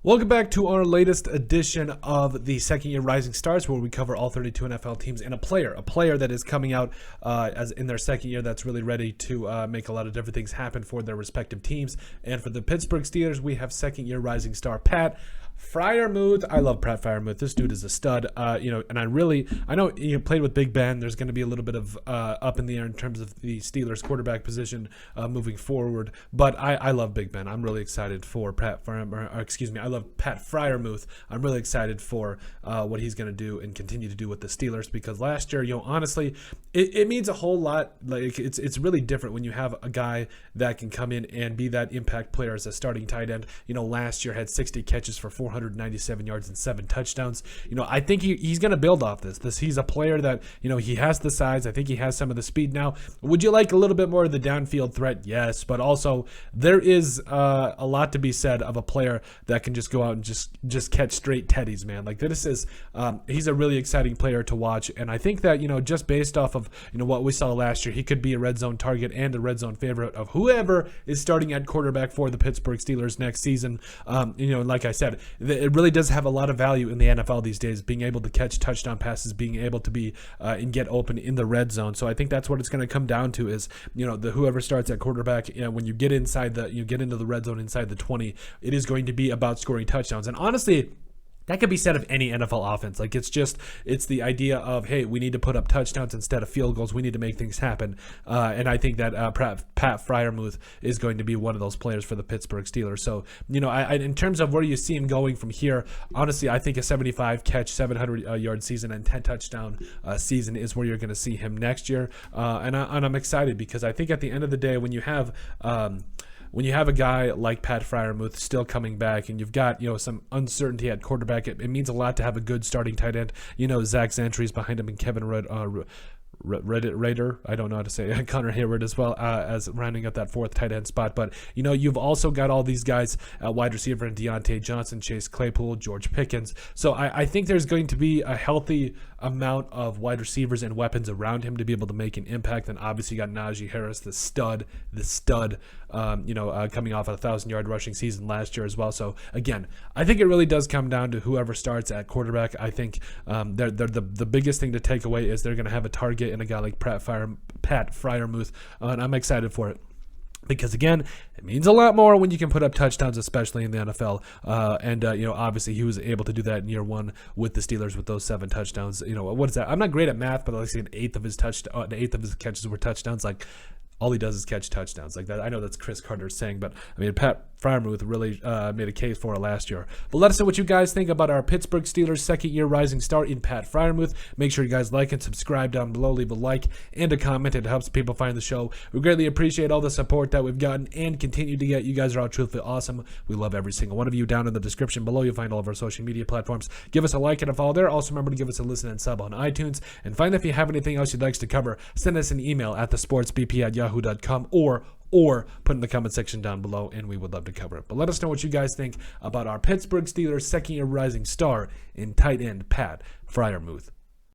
Welcome back to our latest edition of the Second Year Rising Stars, where we cover all 32 NFL teams and a player that is coming out as in their second year that's really ready to make a lot of different things happen for their respective teams. And for the Pittsburgh Steelers, we have second year rising star Pat Freiermuth. I love Pat Freiermuth. This dude is a stud. And I know he played with Big Ben. There's going to be a little bit of up in the air in terms of the Steelers quarterback position moving forward. But I love Big Ben. I'm really excited for Pat Freiermuth. I love Pat Freiermuth. I'm really excited for what he's going to do and continue to do with the Steelers, because last year, honestly, it means a whole lot. Like it's really different when you have a guy that can come in and be that impact player as a starting tight end. Last year had 60 catches for 497 yards and 7 touchdowns. I think he's going to build off this. He's a player that, he has the size. I think he has some of the speed now. Would you like a little bit more of the downfield threat? Yes, but also there is a lot to be said of a player that can just go out and just catch straight teddies, man. Like this is, he's a really exciting player to watch. And I think that, just based off of, what we saw last year, he could be a red zone target and a red zone favorite of whoever is starting at quarterback for the Pittsburgh Steelers next season. Like I said, it really does have a lot of value in the NFL these days, being able to catch touchdown passes, being able to be and get open in the red zone. So I think that's what it's going to come down to is, whoever starts at quarterback, when you get get into the red zone inside the 20, it is going to be about scoring touchdowns. And honestly, that could be said of any NFL offense. Like it's the idea of, hey, we need to put up touchdowns instead of field goals. We need to make things happen. And I think that Pat Freiermuth is going to be one of those players for the Pittsburgh Steelers. So, in terms of where you see him going from here, honestly, I think a 75 catch, 700 yard season and 10 touchdown season is where you're going to see him next year. And I'm excited because I think at the end of the day, when you have a guy like Pat Freiermuth still coming back and you've got, some uncertainty at quarterback, it means a lot to have a good starting tight end. Zach Zantry's behind him and Kevin Raider, I don't know how to say it, Connor Hayward as well as rounding up that fourth tight end spot. But, you've also got all these guys at wide receiver and Deontay Johnson, Chase Claypool, George Pickens. So I think there's going to be a healthy amount of wide receivers and weapons around him to be able to make an impact. And obviously you got Najee Harris, the stud, coming off a 1,000-yard rushing season last year as well. So again, I think it really does come down to whoever starts at quarterback. I think they're the biggest thing to take away is they're going to have a target in a guy like Pat Freiermuth, and I'm excited for it. Because again, it means a lot more when you can put up touchdowns, especially in the NFL. Obviously he was able to do that in year one with the Steelers with those 7 touchdowns. What is that? I'm not great at math, but like an eighth of his catches were touchdowns. Like all he does is catch touchdowns like that. I know that's Chris Carter saying, but Pat Freiermuth really made a case for it last year. But let us know what you guys think about our Pittsburgh Steelers second year rising star in Pat Freiermuth. Make sure you guys like and subscribe down below. Leave a like and a comment. It helps people find the show. We greatly appreciate all the support that we've gotten and continue to get. You guys are all truthfully awesome. We love every single one of you. Down in the description below, you'll find all of our social media platforms. Give us a like and a follow there. Also remember to give us a listen and sub on iTunes. And finally, if you have anything else you'd like us to cover, send us an email at thesportsbp@yahoo.com or put in the comment section down below, and we would love to cover it. But let us know what you guys think about our Pittsburgh Steelers second year rising star in tight end Pat Freiermuth.